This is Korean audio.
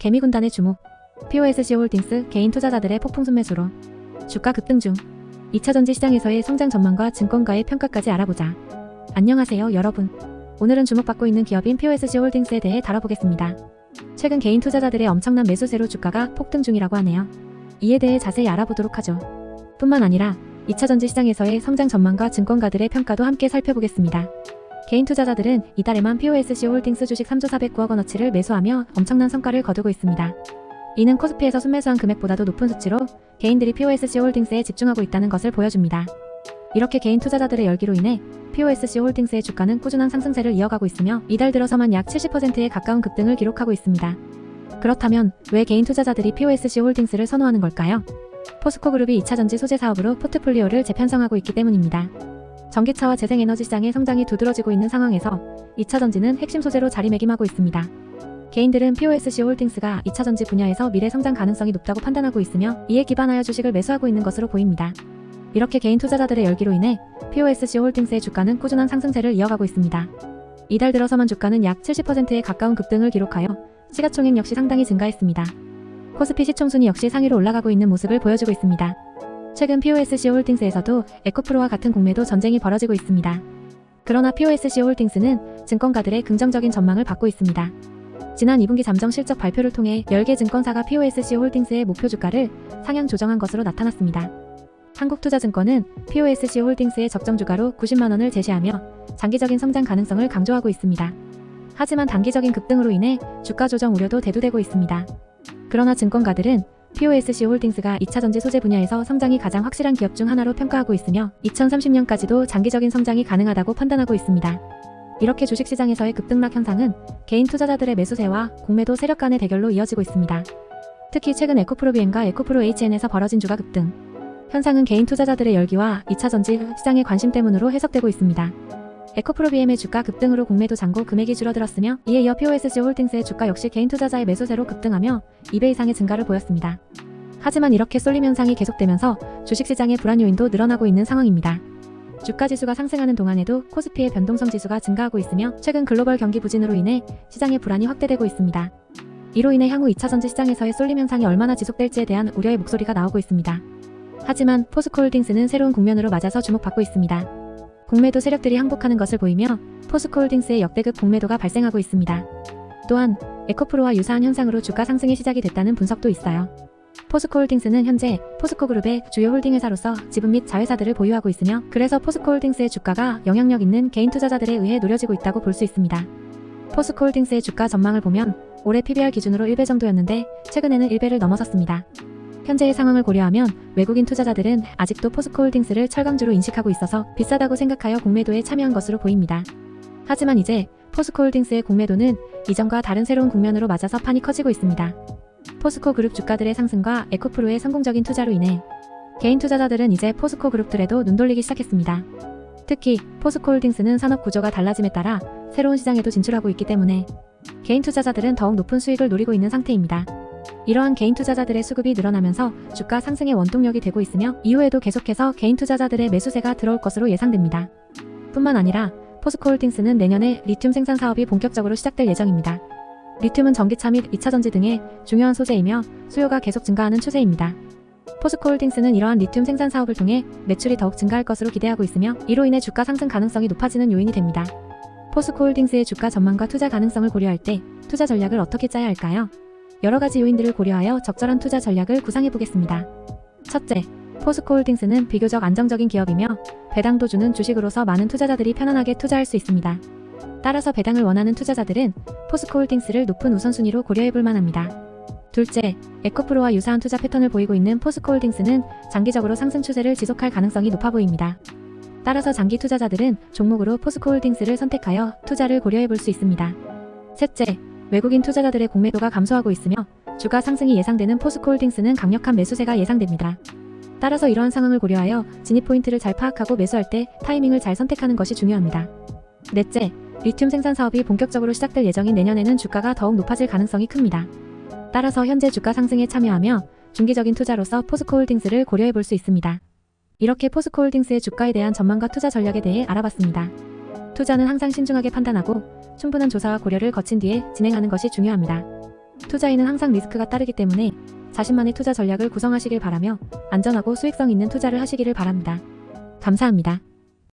개미군단의 주목. POSC홀딩스 개인 투자자들의 폭풍 순매수로 주가 급등 중. 2차전지 시장에서의 성장 전망과 증권가의 평가까지 알아보자. 안녕하세요 여러분. 오늘은 주목받고 있는 기업인 POSC홀딩스에 대해 다뤄보겠습니다. 최근 개인 투자자들의 엄청난 매수세로 주가가 폭등 중이라고 하네요. 이에 대해 자세히 알아보도록 하죠. 뿐만 아니라 2차전지 시장에서의 성장 전망과 증권가들의 평가도 함께 살펴보겠습니다. 개인 투자자들은 이달에만 POSC홀딩스 주식 3조 409억 원어치를 매수하며 엄청난 성과를 거두고 있습니다. 이는 코스피에서 순매수한 금액보다도 높은 수치로 개인들이 POSC홀딩스에 집중하고 있다는 것을 보여줍니다. 이렇게 개인 투자자들의 열기로 인해 POSC홀딩스의 주가는 꾸준한 상승세를 이어가고 있으며 이달 들어서만 약 70%에 가까운 급등을 기록하고 있습니다. 그렇다면 왜 개인 투자자들이 POSC홀딩스를 선호하는 걸까요? 포스코그룹이 2차전지 소재 사업으로 포트폴리오를 재편성하고 있기 때문입니다. 전기차와 재생에너지 시장의 성장이 두드러지고 있는 상황에서 2차전지는 핵심 소재로 자리매김하고 있습니다. 개인들은 POSC홀딩스가 2차전지 분야에서 미래 성장 가능성이 높다고 판단하고 있으며 이에 기반하여 주식을 매수하고 있는 것으로 보입니다. 이렇게 개인 투자자들의 열기로 인해 POSC홀딩스의 주가는 꾸준한 상승세를 이어가고 있습니다. 이달 들어서만 주가는 약 70%에 가까운 급등을 기록하여 시가총액 역시 상당히 증가했습니다. 코스피 시총순위 역시 상위로 올라가고 있는 모습을 보여주고 있습니다. 최근 POSC홀딩스에서도 에코프로와 같은 공매도 전쟁이 벌어지고 있습니다. 그러나 POSC홀딩스는 증권가들의 긍정적인 전망을 받고 있습니다. 지난 2분기 잠정 실적 발표를 통해 10개 증권사가 POSC홀딩스의 목표 주가를 상향 조정한 것으로 나타났습니다. 한국투자증권은 POSC홀딩스의 적정 주가로 90만 원을 제시하며 장기적인 성장 가능성을 강조하고 있습니다. 하지만 단기적인 급등으로 인해 주가 조정 우려도 대두되고 있습니다. 그러나 증권가들은 POSC홀딩스가 2차전지 소재 분야에서 성장이 가장 확실한 기업 중 하나로 평가하고 있으며 2030년까지도 장기적인 성장이 가능하다고 판단하고 있습니다. 이렇게 주식시장에서의 급등락 현상은 개인 투자자들의 매수세와 공매도 세력 간의 대결로 이어지고 있습니다. 특히 최근 에코프로 BM과 에코프로 HN에서 벌어진 주가 급등 현상은 개인 투자자들의 열기와 2차전지 시장의 관심 때문으로 해석되고 있습니다. 에코프로 BM의 주가 급등으로 공매도 잔고 금액이 줄어들었으며 이에 이어 POSC홀딩스의 주가 역시 개인 투자자의 매수세로 급등하며 2배 이상의 증가를 보였습니다. 하지만 이렇게 쏠림 현상이 계속되면서 주식시장의 불안 요인도 늘어나고 있는 상황입니다. 주가지수가 상승하는 동안에도 코스피의 변동성 지수가 증가하고 있으며 최근 글로벌 경기 부진으로 인해 시장의 불안이 확대되고 있습니다. 이로 인해 향후 2차전지 시장에서의 쏠림 현상이 얼마나 지속될지에 대한 우려의 목소리가 나오고 있습니다. 하지만 포스코홀딩스는 새로운 국면으로 맞아서 주목받고 있습니다. 공매도 세력들이 항복하는 것을 보이며 포스코홀딩스의 역대급 공매도가 발생하고 있습니다. 또한 에코프로와 유사한 현상으로 주가 상승이 시작이 됐다는 분석도 있어요. 포스코홀딩스는 현재 포스코그룹의 주요 홀딩 회사로서 지분 및 자회사들을 보유하고 있으며 그래서 포스코홀딩스의 주가가 영향력 있는 개인 투자자들에 의해 노려지고 있다고 볼 수 있습니다. 포스코홀딩스의 주가 전망을 보면 올해 PBR 기준으로 1배 정도였는데 최근에는 1배를 넘어섰습니다. 현재의 상황을 고려하면 외국인 투자자들은 아직도 포스코홀딩스를 철강주로 인식하고 있어서 비싸다고 생각하여 공매도에 참여한 것으로 보입니다. 하지만 이제 포스코홀딩스의 공매도는 이전과 다른 새로운 국면으로 맞아서 판이 커지고 있습니다. 포스코 그룹 주가들의 상승과 에코프로의 성공적인 투자로 인해 개인 투자자들은 이제 포스코 그룹들에도 눈돌리기 시작했습니다. 특히 포스코홀딩스는 산업 구조가 달라짐에 따라 새로운 시장에도 진출하고 있기 때문에 개인 투자자들은 더욱 높은 수익을 노리고 있는 상태입니다. 이러한 개인 투자자들의 수급이 늘어나면서 주가 상승의 원동력이 되고 있으며 이후에도 계속해서 개인 투자자들의 매수세가 들어올 것으로 예상됩니다. 뿐만 아니라 포스코홀딩스는 내년에 리튬 생산 사업이 본격적으로 시작될 예정입니다. 리튬은 전기차 및 2차전지 등의 중요한 소재이며 수요가 계속 증가하는 추세입니다. 포스코홀딩스는 이러한 리튬 생산 사업을 통해 매출이 더욱 증가할 것으로 기대하고 있으며 이로 인해 주가 상승 가능성이 높아지는 요인이 됩니다. 포스코홀딩스의 주가 전망과 투자 가능성을 고려할 때 투자 전략을 어떻게 짜야 할까요? 여러 가지 요인들을 고려하여 적절한 투자 전략을 구상해 보겠습니다. 첫째, 포스코홀딩스는 비교적 안정적인 기업이며 배당도 주는 주식으로서 많은 투자자들이 편안하게 투자할 수 있습니다. 따라서 배당을 원하는 투자자들은 포스코홀딩스를 높은 우선순위로 고려해 볼 만합니다. 둘째, 에코프로와 유사한 투자 패턴을 보이고 있는 포스코홀딩스는 장기적으로 상승 추세를 지속할 가능성이 높아 보입니다. 따라서 장기 투자자들은 종목으로 포스코홀딩스를 선택하여 투자를 고려해 볼 수 있습니다. 셋째, 외국인 투자자들의 공매도가 감소하고 있으며 주가 상승이 예상되는 포스코홀딩스는 강력한 매수세가 예상됩니다. 따라서 이러한 상황을 고려하여 진입 포인트를 잘 파악하고 매수할 때 타이밍을 잘 선택하는 것이 중요합니다. 넷째, 리튬 생산 사업이 본격적으로 시작될 예정인 내년에는 주가가 더욱 높아질 가능성이 큽니다. 따라서 현재 주가 상승에 참여하며 중기적인 투자로서 포스코홀딩스를 고려해 볼 수 있습니다. 이렇게 포스코홀딩스의 주가에 대한 전망과 투자 전략에 대해 알아봤습니다. 투자는 항상 신중하게 판단하고 충분한 조사와 고려를 거친 뒤에 진행하는 것이 중요합니다. 투자에는 항상 리스크가 따르기 때문에 자신만의 투자 전략을 구성하시길 바라며 안전하고 수익성 있는 투자를 하시기를 바랍니다. 감사합니다.